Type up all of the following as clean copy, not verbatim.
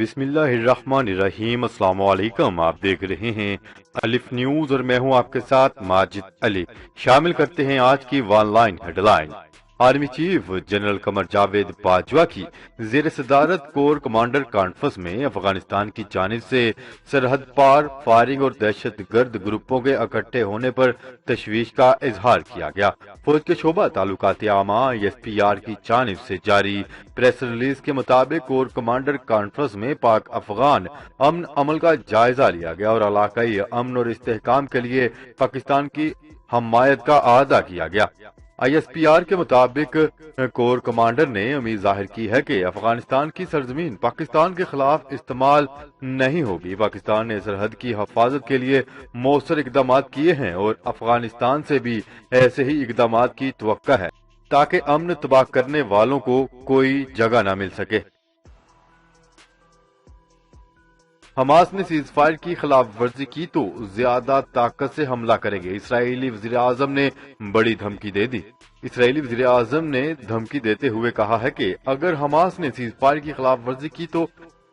بسم اللہ الرحمن الرحیم۔ السلام علیکم، آپ دیکھ رہے ہیں الف نیوز اور میں ہوں آپ کے ساتھ ماجد علی۔ شامل کرتے ہیں آج کی one line headline. Army chief general Qamar Javed Bajwa کی زیر صدارت کور کمانڈر کانفرنس میں افغانستان کی جانب سے سرحد پار فائرنگ اور دہشت گرد گروپوں کے اکٹھے ہونے پر تشویش کا اظہار کیا گیا۔ فوج کے شعبہ تعلقات عامہ SPR کی جانب سے جاری پریس ریلیز کے مطابق کور کمانڈر کانفرنس میں پاک افغان امن عمل کا جائزہ لیا گیا اور علاقائی امن اور استحکام کے لیے پاکستان کی حمایت کا اعادہ کیا گیا۔ ISPR کے مطابق کور کمانڈر نے امید ظاہر کی ہے کہ افغانستان کی سرزمین پاکستان کے خلاف استعمال نہیں ہوگی۔ پاکستان نے سرحد کی حفاظت کے لیے مؤثر اقدامات کیے ہیں اور افغانستان سے بھی ایسے ہی اقدامات کی توقع ہے تاکہ امن تباہ کرنے والوں کو کوئی جگہ نہ مل سکے۔ حماس نے سیز فائر کی خلاف ورزی کی تو زیادہ طاقت سے حملہ کریں گے، اسرائیلی وزیر اعظم نے بڑی دھمکی دے دی۔ اسرائیلی وزیر اعظم نے دھمکی دیتے ہوئے کہا ہے کہ اگر حماس نے سیز فائر کی خلاف ورزی کی تو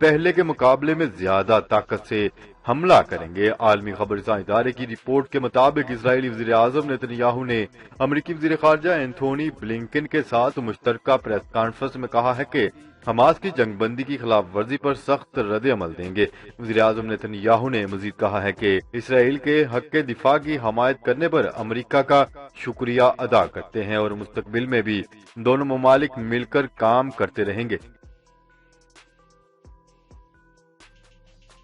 پہلے کے مقابلے میں زیادہ طاقت سے حملہ کریں گے۔ عالمی خبررساں ادارے کی رپورٹ کے مطابق اسرائیلی وزیر اعظم نتن یاہو نے امریکی وزیر خارجہ اینتھونی بلنکن کے ساتھ مشترکہ پریس کانفرنس میں کہا ہے کہ حماس کی جنگ بندی کی خلاف ورزی پر سخت رد عمل دیں گے۔ وزیر اعظم نتن یاہو نے مزید کہا ہے کہ اسرائیل کے حق دفاع کی حمایت کرنے پر امریکہ کا شکریہ ادا کرتے ہیں اور مستقبل میں بھی دونوں ممالک مل کر کام کرتے رہیں گے۔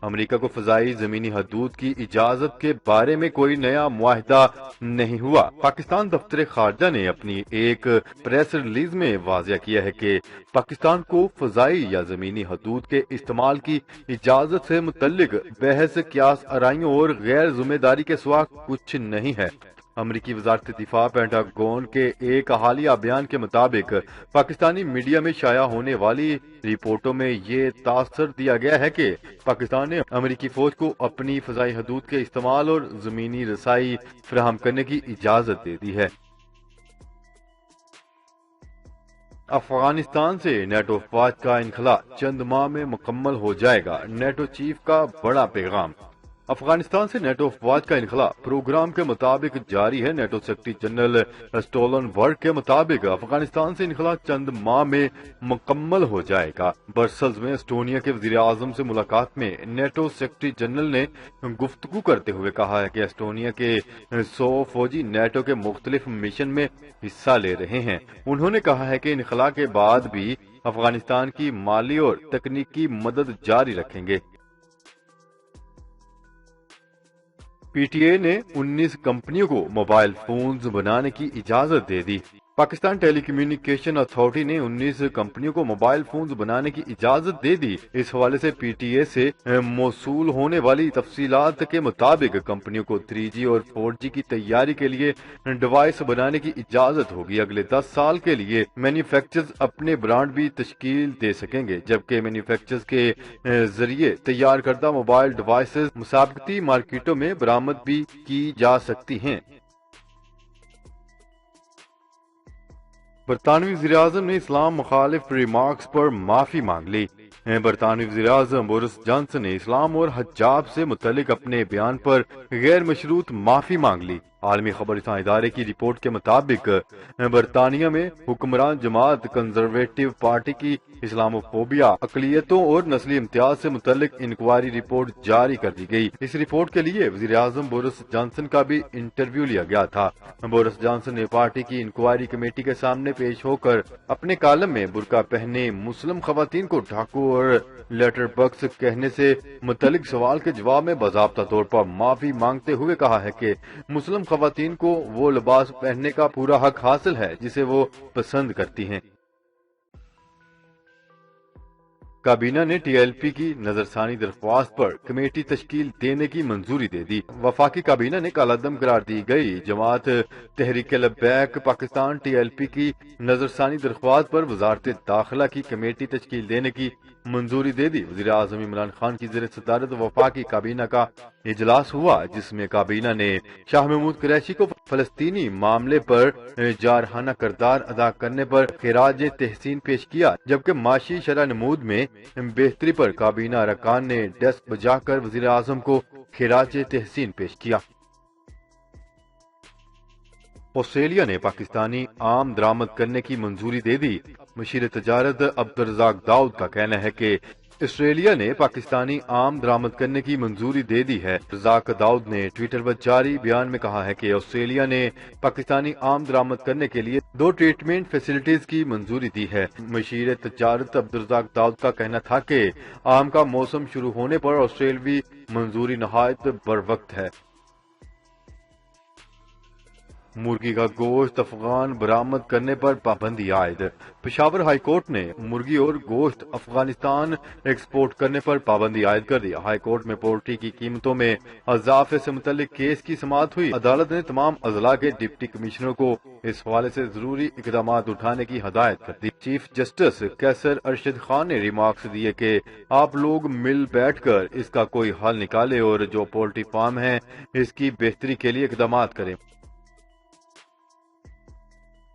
امریکہ کو فضائی زمینی حدود کی اجازت کے بارے میں کوئی نیا معاہدہ نہیں ہوا۔ پاکستان دفتر خارجہ نے اپنی ایک پریس ریلیز میں واضح کیا ہے کہ پاکستان کو فضائی یا زمینی حدود کے استعمال کی اجازت سے متعلق بحث قیاس آرائیوں اور غیر ذمہ داری کے سوا کچھ نہیں ہے۔ امریکی وزارت دفاع پینٹاگون کے ایک حالیہ بیان کے مطابق پاکستانی میڈیا میں شائع ہونے والی رپورٹوں میں یہ تاثر دیا گیا ہے کہ پاکستان نے امریکی فوج کو اپنی فضائی حدود کے استعمال اور زمینی رسائی فراہم کرنے کی اجازت دے دی ہے۔ افغانستان سے نیٹو فوج کا انخلاء چند ماہ میں مکمل ہو جائے گا، نیٹو چیف کا بڑا پیغام۔ افغانستان سے نیٹو افواج کا انخلاء پروگرام کے مطابق جاری ہے۔ نیٹو سیکرٹری جنرل اسٹولنبرگ کے مطابق افغانستان سے انخلاء چند ماہ میں مکمل ہو جائے گا۔ برسلز میں اسٹونیا کے وزیر اعظم سے ملاقات میں نیٹو سیکرٹری جنرل نے گفتگو کرتے ہوئے کہا ہے کہ اسٹونیا کے 100 فوجی نیٹو کے مختلف مشن میں حصہ لے رہے ہیں۔ انہوں نے کہا ہے کہ انخلاء کے بعد بھی افغانستان کی مالی اور تکنیکی مدد جاری رکھیں گے۔ PTA نے 19 کمپنیوں کو موبائل فونز بنانے کی اجازت دے دی۔ پاکستان ٹیلی کمیونیکیشن اتھارٹی نے 19 کمپنیوں کو موبائل فونز بنانے کی اجازت دے دی۔ اس حوالے سے PTA سے موصول ہونے والی تفصیلات کے مطابق کمپنیوں کو 3G اور 4G کی تیاری کے لیے ڈیوائس بنانے کی اجازت ہوگی۔ اگلے 10 سال کے لیے مینوفیکچررز اپنے برانڈ بھی تشکیل دے سکیں گے، جبکہ مینوفیکچررز کے ذریعے تیار کردہ موبائل ڈیوائسز مسابقتی مارکیٹوں میں برآمد بھی کی جا سکتی ہیں۔ برطانوی وزیر اعظم نے اسلام مخالف ریمارکس پر معافی مانگ لی۔ برطانوی وزیر اعظم بورس جانسن نے اسلام اور حجاب سے متعلق اپنے بیان پر غیر مشروط معافی مانگ لی۔ عالمی خبررساں ادارے کی رپورٹ کے مطابق برطانیہ میں حکمران جماعت کنزرویٹو پارٹی کی اسلاموفوبیا، اقلیتوں اور نسلی امتیاز سے متعلق انکوائری رپورٹ جاری کر دی گئی۔ اس رپورٹ کے لیے وزیر اعظم بورس جانسن کا بھی انٹرویو لیا گیا تھا۔ بورس جانسن نے پارٹی کی انکوائری کمیٹی کے سامنے پیش ہو کر اپنے کالم میں برقع پہنے مسلم خواتین کو ڈاکو اور لیٹر بکس کہنے سے متعلق سوال کے جواب میں باضابطہ طور پر معافی مانگتے ہوئے کہا ہے کہ مسلم خواتین کو وہ لباس پہننے کا پورا حق حاصل ہے جسے وہ پسند کرتی ہیں۔ کابینہ نے TLP کی نظرثانی درخواست پر کمیٹی تشکیل دینے کی منظوری دے دی۔ وفاقی کابینہ نے کالعدم قرار دی گئی جماعت تحریک لبیک پاکستان TLP کی نظرثانی درخواست پر وزارت داخلہ کی کمیٹی تشکیل دینے کی منظوری دے دی۔ وزیر اعظم عمران خان کی زیر صدارت وفاقی کابینہ کا اجلاس ہوا، جس میں کابینہ نے شاہ محمود قریشی کو فلسطینی معاملے پر جارحانہ کردار ادا کرنے پر خراج تحسین پیش کیا، جبکہ معاشی شرح نمود میں بہتری پر کابینہ ارکان نے ڈیسک بجا کر وزیر اعظم کو خراج تحسین پیش کیا۔ آسٹریلیا نے پاکستانی آم درآمد کرنے کی منظوری دے دی۔ مشیر تجارت عبدالرزاق داؤد کا کہنا ہے کہ آسٹریلیا نے پاکستانی آم درآمد کرنے کی منظوری دے دی ہے۔ رزاق داؤد نے ٹویٹر پر جاری بیان میں کہا ہے کہ آسٹریلیا نے پاکستانی آم درآمد کرنے کے لیے 2 ٹریٹمنٹ فیسلٹیز کی منظوری دی ہے۔ مشیر تجارت عبدالرزاق داؤد کا کہنا تھا کہ آم کا موسم شروع ہونے پر آسٹریلوی منظوری نہایت بروقت ہے۔ مرغی کا گوشت افغان برآمد کرنے پر پابندی عائد۔ پشاور ہائی کورٹ نے مرغی اور گوشت افغانستان ایکسپورٹ کرنے پر پابندی عائد کر دی۔ ہائی کورٹ میں پولٹری کی قیمتوں میں اضافے سے متعلق کیس کی سماعت ہوئی۔ عدالت نے تمام اضلاع کے ڈپٹی کمشنروں کو اس حوالے سے ضروری اقدامات اٹھانے کی ہدایت کر دی۔ چیف جسٹس قیصر ارشد خان نے ریمارکس دیے کہ آپ لوگ مل بیٹھ کر اس کا کوئی حل نکالیں اور جو پولٹری فارم ہیں اس کی بہتری کے لیے اقدامات کریں۔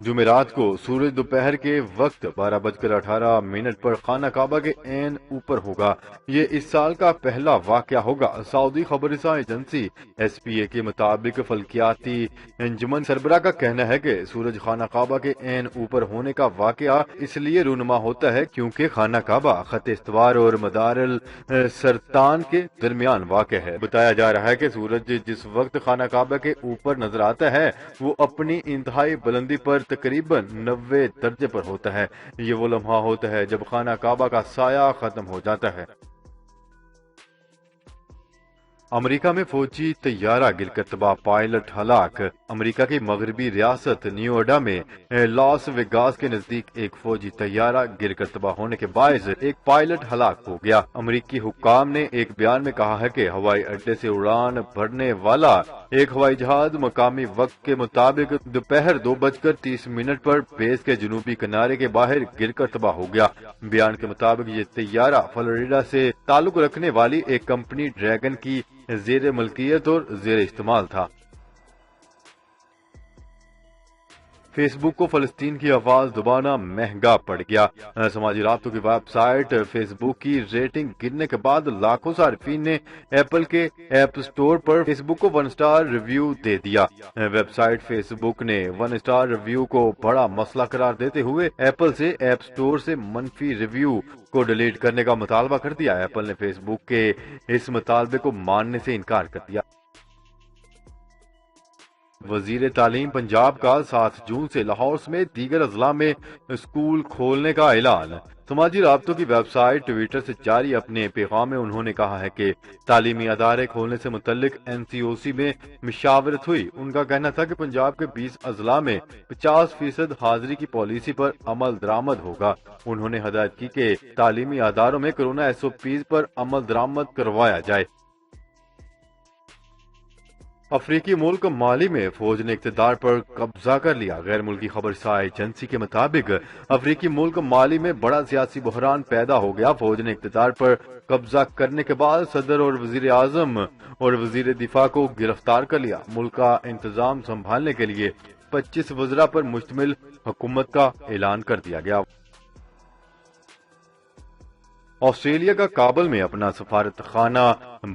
جمعرات کو سورج دوپہر کے وقت 12:18 پر خانہ کعبہ کے عین اوپر ہوگا۔ یہ اس سال کا پہلا واقعہ ہوگا۔ سعودی خبر رساں ایجنسی SPA کے مطابق فلکیاتی انجمن سربراہ کا کہنا ہے کہ سورج خانہ کعبہ کے عین اوپر ہونے کا واقعہ اس لیے رونما ہوتا ہے کیونکہ خانہ کعبہ خط استوار اور مدار السرطان کے درمیان واقع ہے۔ بتایا جا رہا ہے کہ سورج جس وقت خانہ کعبہ کے اوپر نظر آتا ہے وہ اپنی انتہائی بلندی پر تقریباً 90 درجے پر ہوتا ہے۔ یہ وہ لمحہ ہوتا ہے جب خانہ کعبہ کا سایہ ختم ہو جاتا ہے۔ امریکہ میں فوجی طیارہ گر کر تباہ، پائلٹ ہلاک۔ امریکہ کی مغربی ریاست نیویڈا میں لاس ویگاس کے نزدیک ایک فوجی طیارہ گر کر تباہ ہونے کے باعث ایک پائلٹ ہلاک ہو گیا۔ امریکی حکام نے ایک بیان میں کہا ہے کہ ہوائی اڈے سے اڑان بھرنے والا ایک ہوائی جہاز مقامی وقت کے مطابق دوپہر 2:30 پر بیس کے جنوبی کنارے کے باہر گر کر تباہ ہو گیا۔ بیان کے مطابق یہ طیارہ فلوریڈا سے تعلق رکھنے والی ایک کمپنی ڈریگن کی زیر ملکیت اور زیر استعمال تھا۔ فیس بک کو فلسطین کی آواز دبانا مہنگا پڑ گیا۔ سماجی رابطوں کی ویب سائٹ فیس بک کی ریٹنگ گرنے کے بعد لاکھوں صارفین نے ایپل کے ایپ سٹور پر فیس بک کو 1 سٹار ریویو دے دیا۔ ویب سائٹ فیس بک نے 1 سٹار ریویو کو بڑا مسئلہ قرار دیتے ہوئے ایپل سے ایپ سٹور سے منفی ریویو کو ڈیلیٹ کرنے کا مطالبہ کر دیا۔ ایپل نے فیس بک کے اس مطالبے کو ماننے سے انکار کر دیا۔ وزیر تعلیم پنجاب کا 7 جون سے لاہور سمیت دیگر اضلاع میں اسکول کھولنے کا اعلان۔ سماجی رابطوں کی ویب سائٹ ٹویٹر سے جاری اپنے پیغام میں انہوں نے کہا ہے کہ تعلیمی ادارے کھولنے سے متعلق NCOC میں مشاورت ہوئی۔ ان کا کہنا تھا کہ پنجاب کے 20 اضلاع میں 50% حاضری کی پالیسی پر عمل درآمد ہوگا۔ انہوں نے ہدایت کی کہ تعلیمی اداروں میں کورونا SOPs پر عمل درآمد کروایا جائے۔ افریقی ملک مالی میں فوج نے اقتدار پر قبضہ کر لیا۔ غیر ملکی خبر رساں ایجنسی کے مطابق افریقی ملک مالی میں بڑا سیاسی بحران پیدا ہو گیا۔ فوج نے اقتدار پر قبضہ کرنے کے بعد صدر اور وزیر اعظم اور وزیر دفاع کو گرفتار کر لیا۔ ملک کا انتظام سنبھالنے کے لیے 25 وزراء پر مشتمل حکومت کا اعلان کر دیا گیا۔ آسٹریلیا کا کابل میں اپنا سفارت خانہ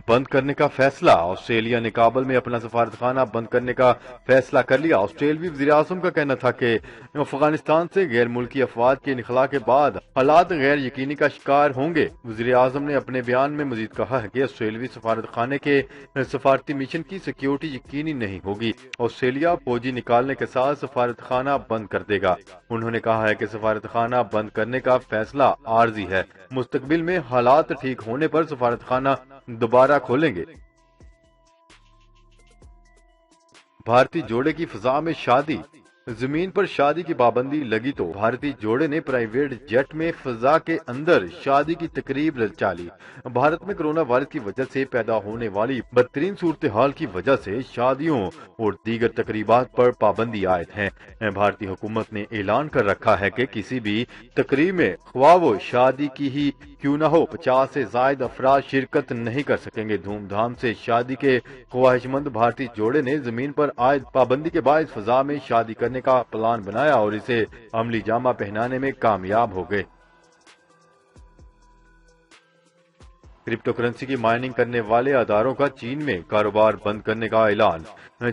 بند کرنے کا فیصلہ۔ آسٹریلیا نے کابل میں اپنا سفارت خانہ بند کرنے کا فیصلہ کر لیا۔ آسٹریلوی وزیر اعظم کا کہنا تھا کہ افغانستان سے غیر ملکی افواج کے انخلاء کے بعد حالات غیر یقینی کا شکار ہوں گے۔ وزیر اعظم نے اپنے بیان میں مزید کہا ہے کہ آسٹریلوی سفارت خانے کے سفارتی مشن کی سیکیورٹی یقینی نہیں ہوگی۔ آسٹریلیا فوجی نکالنے کے ساتھ سفارت خانہ بند کر دے گا۔ انہوں نے کہا ہے کہ سفارت خانہ بند کرنے کا فیصلہ عارضی ہے۔ مستقبل میں حالات ٹھیک ہونے پر سفارت خانہ دوبارہ کھولیں گے۔ بھارتی جوڑے کی فضا میں شادی۔ زمین پر شادی کی پابندی لگی تو بھارتی جوڑے نے پرائیویٹ جیٹ میں فضا کے اندر شادی کی تقریب رچا لی۔ بھارت میں کرونا وائرس کی وجہ سے پیدا ہونے والی بدترین صورتحال کی وجہ سے شادیوں اور دیگر تقریبات پر پابندی عائد ہے۔ بھارتی حکومت نے اعلان کر رکھا ہے کہ کسی بھی تقریب میں خواہ وہ شادی کی ہی کیوں نہ ہو 50 سے زائد افراد شرکت نہیں کر سکیں گے۔ دھوم دھام سے شادی کے خواہش مند بھارتی جوڑے نے زمین پر عائد پابندی کے باعث فضا میں شادی کرنے کا پلان بنایا اور اسے عملی جامہ پہنانے میں کامیاب ہو گئے۔ کرپٹو کرنسی کی مائننگ کرنے والے اداروں کا چین میں کاروبار بند کرنے کا اعلان۔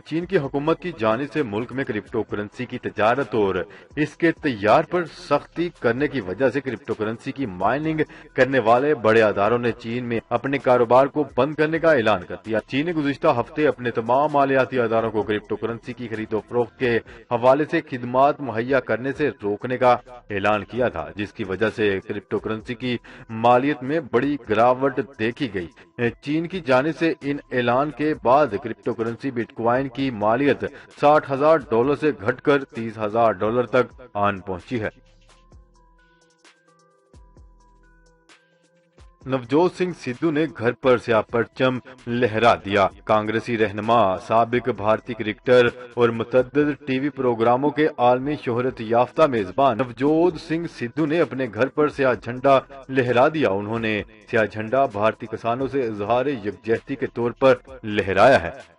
چین کی حکومت کی جانب سے ملک میں کرپٹو کرنسی کی تجارت اور اس کے تیار پر سختی کرنے کی وجہ سے کرپٹو کرنسی کی مائننگ کرنے والے بڑے اداروں نے چین میں اپنے کاروبار کو بند کرنے کا اعلان کر دیا۔ چین نے گزشتہ ہفتے اپنے تمام مالیاتی اداروں کو کرپٹو کرنسی کی خرید و فروخت کے حوالے سے خدمات مہیا کرنے سے روکنے کا اعلان کیا تھا، جس کی وجہ سے کرپٹو کرنسی کی مالیت میں بڑی گراوٹ دیکھی گئی۔ چین کی جانب سے ان اعلان کے بعد کرپٹو کرنسی بٹ کوائن کی مالیت $60,000 سے گھٹ کر $30,000 تک آن پہنچی ہے۔ نوجوت سنگھ سدھو نے گھر پر سیاہ پرچم لہرا دیا۔ کانگریسی رہنما، سابق بھارتی کرکٹر اور متعدد ٹی وی پروگراموں کے عالمی شہرت یافتہ میزبان نوجوت سنگھ سدھو نے اپنے گھر پر سیاہ جھنڈا لہرا دیا۔ انہوں نے سیاہ جھنڈا بھارتی کسانوں سے اظہار یکجہتی کے طور پر لہرایا ہے۔